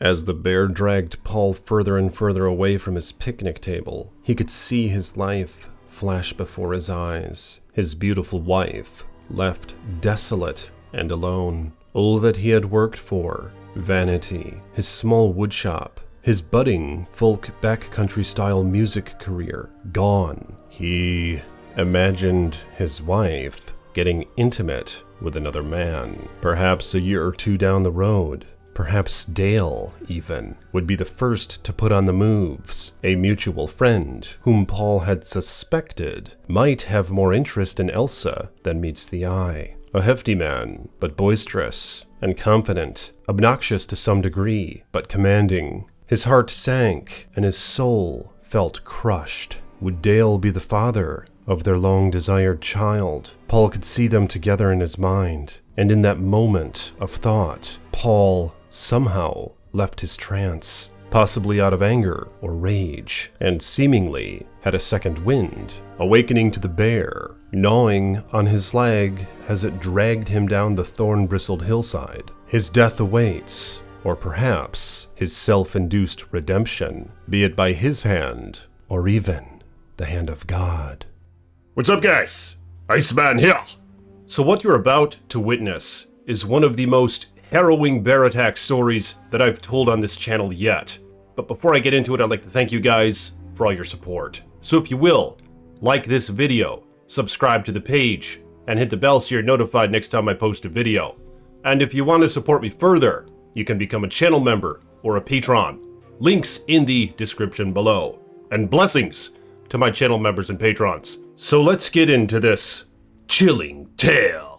As the bear dragged Paul further and further away from his picnic table, he could see his life flash before his eyes. His beautiful wife, left desolate and alone. All that he had worked for, vanity, his small woodshop, his budding folk backcountry-style music career, gone. He imagined his wife getting intimate with another man. Perhaps a year or two down the road, perhaps Dale, even, would be the first to put on the moves. A mutual friend, whom Paul had suspected, might have more interest in Elsa than meets the eye. A hefty man, but boisterous and confident, obnoxious to some degree, but commanding. His heart sank, and his soul felt crushed. Would Dale be the father of their long-desired child? Paul could see them together in his mind, and in that moment of thought, Paul somehow left his trance, possibly out of anger or rage, and seemingly had a second wind, awakening to the bear, gnawing on his leg as it dragged him down the thorn-bristled hillside. His death awaits, or perhaps his self-induced redemption, be it by his hand, or even the hand of God. What's up, guys? Iceman here! So what you're about to witness is one of the most harrowing bear attack stories that I've told on this channel yet. But before I get into it, I'd like to thank you guys for all your support. So if you will, like this video, subscribe to the page, and hit the bell so you're notified next time I post a video. And if you want to support me further, you can become a channel member or a patron. Links in the description below. And blessings to my channel members and patrons. So let's get into this chilling tale.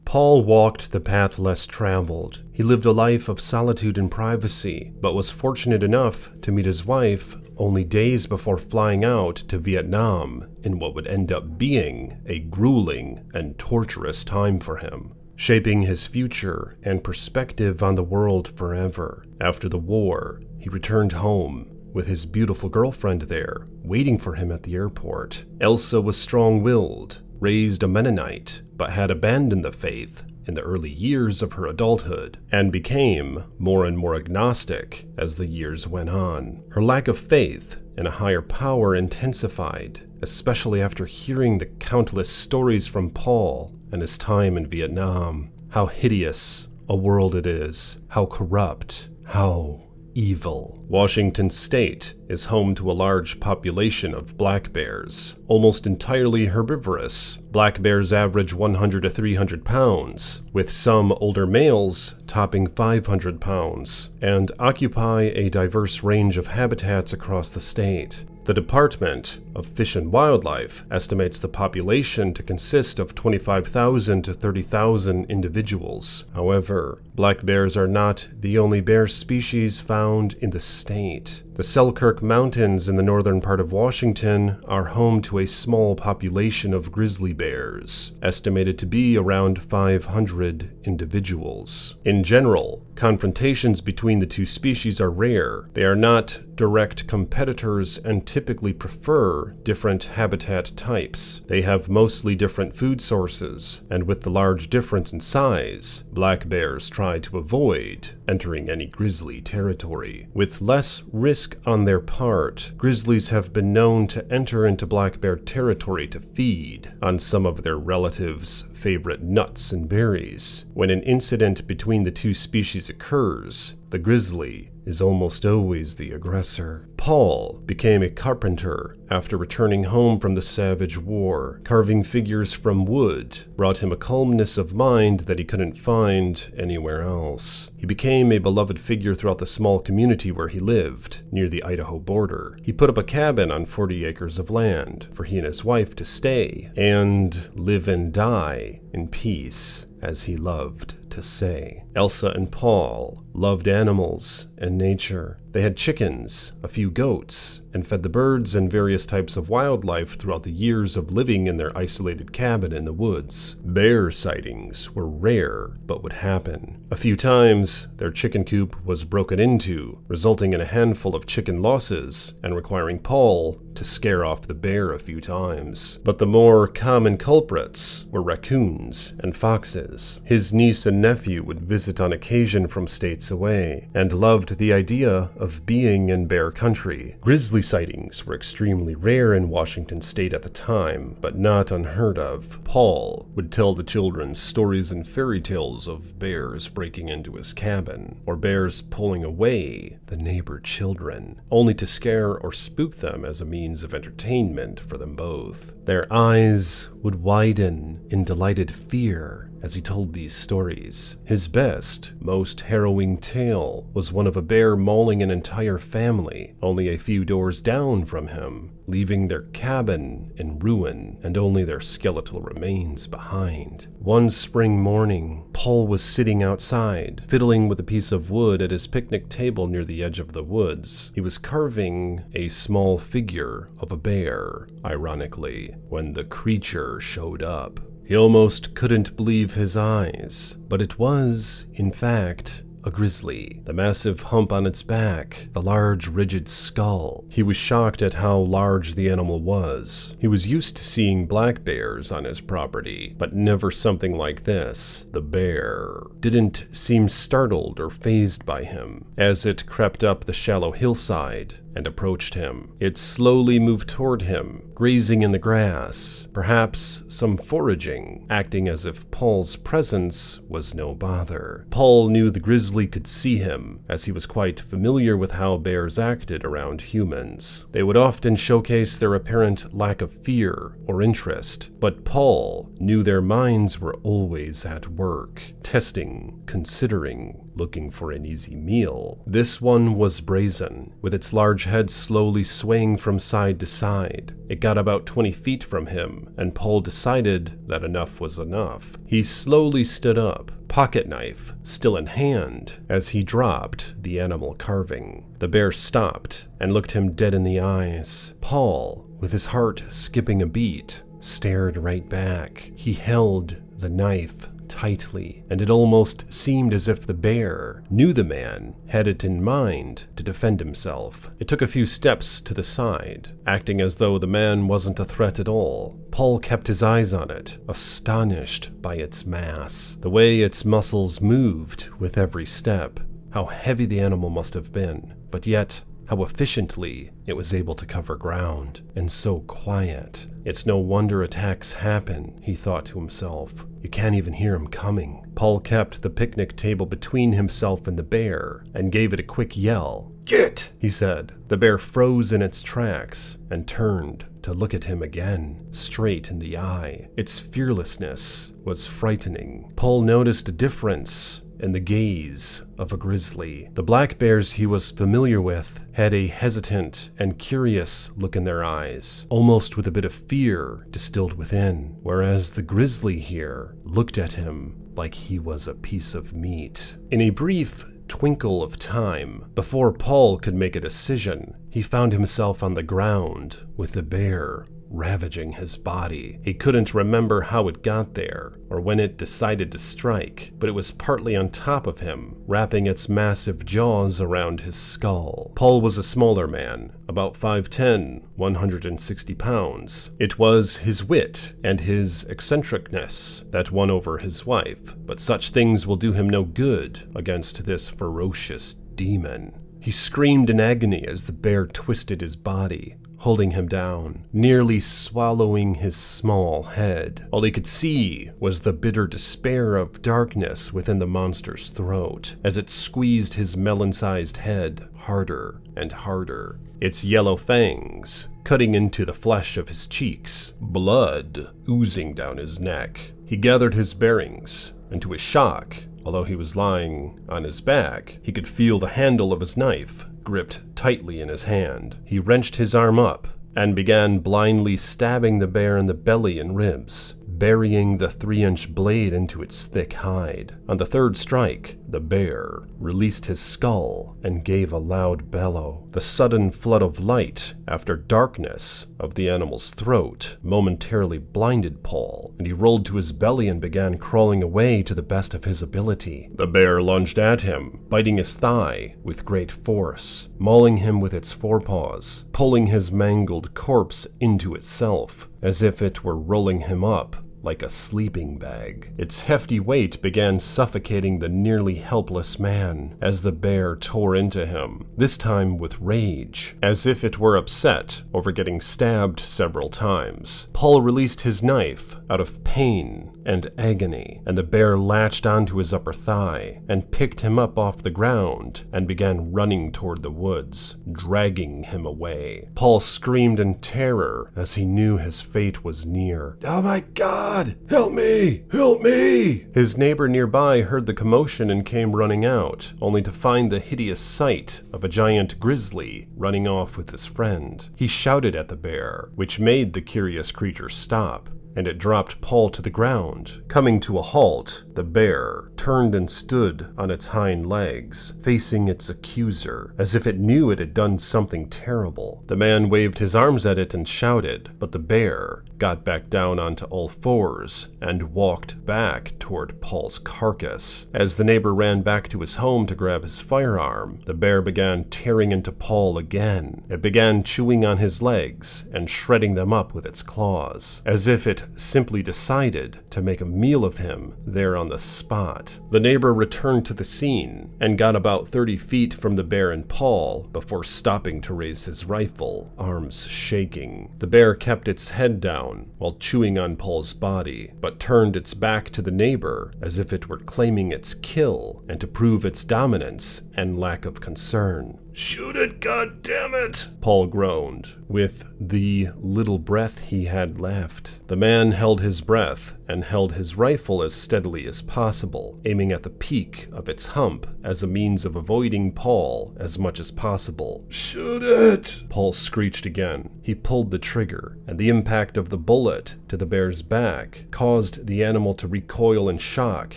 Paul walked the path less traveled. He lived a life of solitude and privacy, but was fortunate enough to meet his wife only days before flying out to Vietnam in what would end up being a grueling and torturous time for him, shaping his future and perspective on the world forever. After the war, he returned home with his beautiful girlfriend there, waiting for him at the airport. Elsa was strong-willed, raised a Mennonite, but had abandoned the faith in the early years of her adulthood, and became more and more agnostic as the years went on. Her lack of faith in a higher power intensified, especially after hearing the countless stories from Paul and his time in Vietnam. How hideous a world it is, how corrupt, how evil. Washington State is home to a large population of black bears, almost entirely herbivorous. Black bears average 100 to 300 pounds, with some older males topping 500 pounds, and occupy a diverse range of habitats across the state. The Department of Fish and Wildlife estimates the population to consist of 25,000 to 30,000 individuals. However, black bears are not the only bear species found in the state. The Selkirk Mountains in the northern part of Washington are home to a small population of grizzly bears, estimated to be around 500 individuals. In general, confrontations between the two species are rare. They are not direct competitors and typically prefer different habitat types. They have mostly different food sources, and with the large difference in size, black bears try to avoid entering any grizzly territory. With less risk on their part, grizzlies have been known to enter into black bear territory to feed on some of their relatives' favorite nuts and berries. When an incident between the two species occurs, the grizzly is almost always the aggressor. Paul became a carpenter after returning home from the Savage War. Carving figures from wood brought him a calmness of mind that he couldn't find anywhere else. He became a beloved figure throughout the small community where he lived, near the Idaho border. He put up a cabin on 40 acres of land for he and his wife to stay and live and die in peace, as he loved to say. Elsa and Paul loved animals and nature. They had chickens, a few goats, and fed the birds and various types of wildlife throughout the years of living in their isolated cabin in the woods. Bear sightings were rare, but would happen. A few times, their chicken coop was broken into, resulting in a handful of chicken losses and requiring Paul to scare off the bear a few times. But the more common culprits were raccoons and foxes. His niece and nephew would visit on occasion from stateside states away, and loved the idea of being in bear country. Grizzly sightings were extremely rare in Washington state at the time, but not unheard of. Paul would tell the children stories and fairy tales of bears breaking into his cabin, or bears pulling away the neighbor children, only to scare or spook them as a means of entertainment for them both. Their eyes would widen in delighted fear as he told these stories. His best, most harrowing tale was one of a bear mauling an entire family only a few doors down from him, leaving their cabin in ruin and only their skeletal remains behind. One spring morning, Paul was sitting outside, fiddling with a piece of wood at his picnic table near the edge of the woods. He was carving a small figure of a bear, ironically, when the creature showed up. He almost couldn't believe his eyes, but it was, in fact, a grizzly. The massive hump on its back, the large rigid skull. He was shocked at how large the animal was. He was used to seeing black bears on his property, but never something like this. The bear didn't seem startled or fazed by him. As it crept up the shallow hillside and approached him, it slowly moved toward him, grazing in the grass, perhaps some foraging, acting as if Paul's presence was no bother. Paul knew the grizzly could see him, as he was quite familiar with how bears acted around humans. They would often showcase their apparent lack of fear or interest, but Paul knew their minds were always at work, testing, considering, looking for an easy meal. This one was brazen, with its large head slowly swaying from side to side. It got about 20 feet from him, and Paul decided that enough was enough. He slowly stood up, pocket knife still in hand, as he dropped the animal carving. The bear stopped and looked him dead in the eyes. Paul, with his heart skipping a beat, stared right back. He held the knife tightly, and it almost seemed as if the bear knew the man had it in mind to defend himself. It took a few steps to the side, acting as though the man wasn't a threat at all. Paul kept his eyes on it, astonished by its mass, the way its muscles moved with every step, how heavy the animal must have been, but yet how efficiently it was able to cover ground, and so quiet. It's no wonder attacks happen, he thought to himself. You can't even hear him coming. Paul kept the picnic table between himself and the bear, and gave it a quick yell. "Get!" he said. The bear froze in its tracks, and turned to look at him again, straight in the eye. Its fearlessness was frightening. Paul noticed a difference in the gaze of a grizzly. The black bears he was familiar with had a hesitant and curious look in their eyes, almost with a bit of fear distilled within, whereas the grizzly here looked at him like he was a piece of meat. In a brief twinkle of time, before Paul could make a decision, he found himself on the ground with the bear ravaging his body. He couldn't remember how it got there, or when it decided to strike, but it was partly on top of him, wrapping its massive jaws around his skull. Paul was a smaller man, about 5'10", 160 pounds. It was his wit and his eccentricness that won over his wife, but such things will do him no good against this ferocious demon. He screamed in agony as the bear twisted his body, holding him down, nearly swallowing his small head. All he could see was the bitter despair of darkness within the monster's throat, as it squeezed his melon-sized head harder and harder, its yellow fangs cutting into the flesh of his cheeks, blood oozing down his neck. He gathered his bearings, and to his shock, although he was lying on his back, he could feel the handle of his knife gripped tightly in his hand. He wrenched his arm up and began blindly stabbing the bear in the belly and ribs, burying the 3-inch blade into its thick hide. On the third strike, the bear released his skull and gave a loud bellow. The sudden flood of light after darkness of the animal's throat momentarily blinded Paul, and he rolled to his belly and began crawling away to the best of his ability. The bear lunged at him, biting his thigh with great force, mauling him with its forepaws, pulling his mangled corpse into itself, as if it were rolling him up like a sleeping bag. Its hefty weight began suffocating the nearly helpless man as the bear tore into him, this time with rage, as if it were upset over getting stabbed several times. Paul released his knife out of pain and agony, and the bear latched onto his upper thigh and picked him up off the ground and began running toward the woods, dragging him away. Paul screamed in terror as he knew his fate was near. "Oh my God! Help me! Help me!" His neighbor nearby heard the commotion and came running out, only to find the hideous sight of a giant grizzly running off with his friend. He shouted at the bear, which made the curious creature stop, and it dropped Paul to the ground. Coming to a halt, the bear turned and stood on its hind legs, facing its accuser, as if it knew it had done something terrible. The man waved his arms at it and shouted, but the bear got back down onto all fours and walked back toward Paul's carcass. As the neighbor ran back to his home to grab his firearm, the bear began tearing into Paul again. It began chewing on his legs and shredding them up with its claws, as if it simply decided to make a meal of him there on the spot. The neighbor returned to the scene and got about 30 feet from the bear and Paul before stopping to raise his rifle, arms shaking. The bear kept its head down while chewing on Paul's body, but turned its back to the neighbor as if it were claiming its kill and to prove its dominance and lack of concern. "Shoot it, goddammit!" Paul groaned, with the little breath he had left. The man held his breath and held his rifle as steadily as possible, aiming at the peak of its hump as a means of avoiding Paul as much as possible. "Shoot it!" Paul screeched again. He pulled the trigger, and the impact of the bullet to the bear's back caused the animal to recoil in shock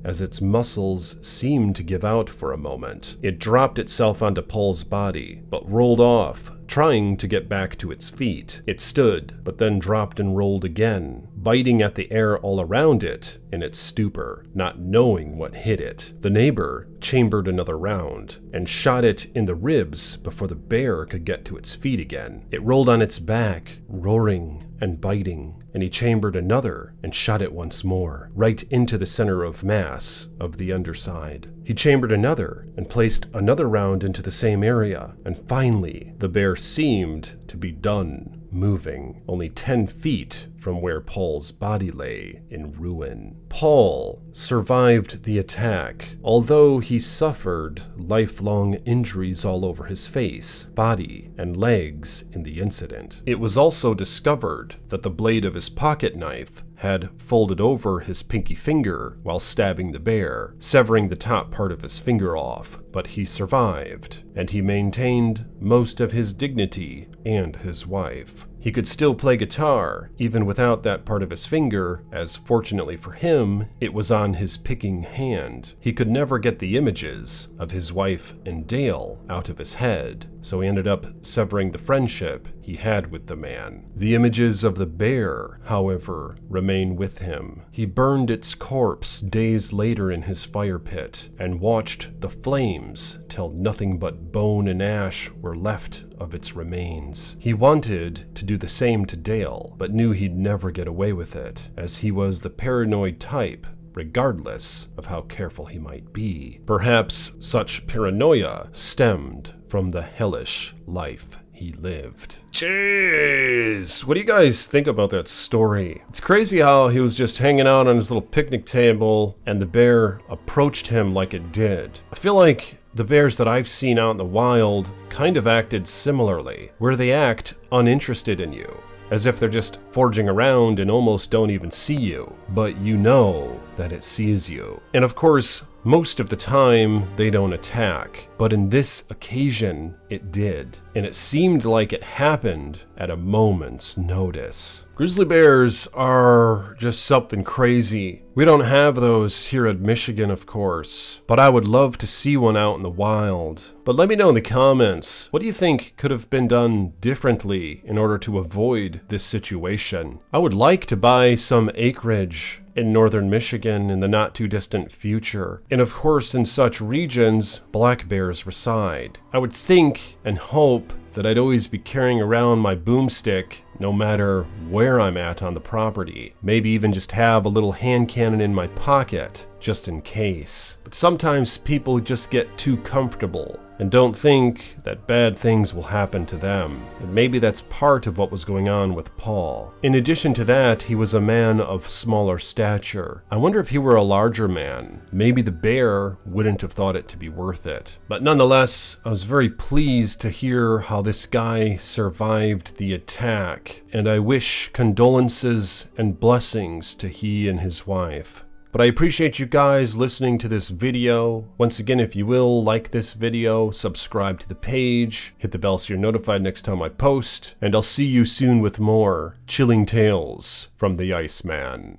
as its muscles seemed to give out for a moment. It dropped itself onto Paul's body, but rolled off, trying to get back to its feet. It stood, but then dropped and rolled again, biting at the air all around it in its stupor, not knowing what hit it. The neighbor chambered another round and shot it in the ribs before the bear could get to its feet again. It rolled on its back, roaring and biting, and he chambered another and shot it once more, right into the center of mass of the underside. He chambered another and placed another round into the same area, and finally the bear seemed to be done moving, only 10 feet from where Paul's body lay in ruin. Paul survived the attack, although he suffered lifelong injuries all over his face, body, and legs in the incident. It was also discovered that the blade of his pocket knife had folded over his pinky finger while stabbing the bear, severing the top part of his finger off, but he survived, and he maintained most of his dignity and his wife. He could still play guitar, even without that part of his finger, as fortunately for him, it was on his picking hand. He could never get the images of his wife and Dale out of his head, so he ended up severing the friendship he had with the man. The images of the bear, however, remain with him. He burned its corpse days later in his fire pit and watched the flames till nothing but bone and ash were left of its remains. He wanted to do the same to Dale, but knew he'd never get away with it, as he was the paranoid type, regardless of how careful he might be. Perhaps such paranoia stemmed from the hellish life he lived. Jeez, what do you guys think about that story? It's crazy how he was just hanging out on his little picnic table and the bear approached him like it did. I feel like the bears that I've seen out in the wild kind of acted similarly, where they act uninterested in you, as if they're just foraging around and almost don't even see you, but you know that it sees you. And of course, most of the time, they don't attack, but in this occasion, it did. And it seemed like it happened at a moment's notice. Grizzly bears are just something crazy. We don't have those here in Michigan, of course, but I would love to see one out in the wild. But let me know in the comments, what do you think could have been done differently in order to avoid this situation? I would like to buy some acreage in northern Michigan in the not too distant future. And of course, in such regions, black bears reside. I would think and hope that I'd always be carrying around my boomstick no matter where I'm at on the property. Maybe even just have a little hand cannon in my pocket, just in case. But sometimes people just get too comfortable and don't think that bad things will happen to them. And maybe that's part of what was going on with Paul. In addition to that, he was a man of smaller stature. I wonder if he were a larger man. Maybe the bear wouldn't have thought it to be worth it. But nonetheless, I was very pleased to hear how this guy survived the attack, and I wish condolences and blessings to he and his wife. But I appreciate you guys listening to this video. Once again, if you will, like this video, subscribe to the page, hit the bell so you're notified next time I post, and I'll see you soon with more chilling tales from the Iceman.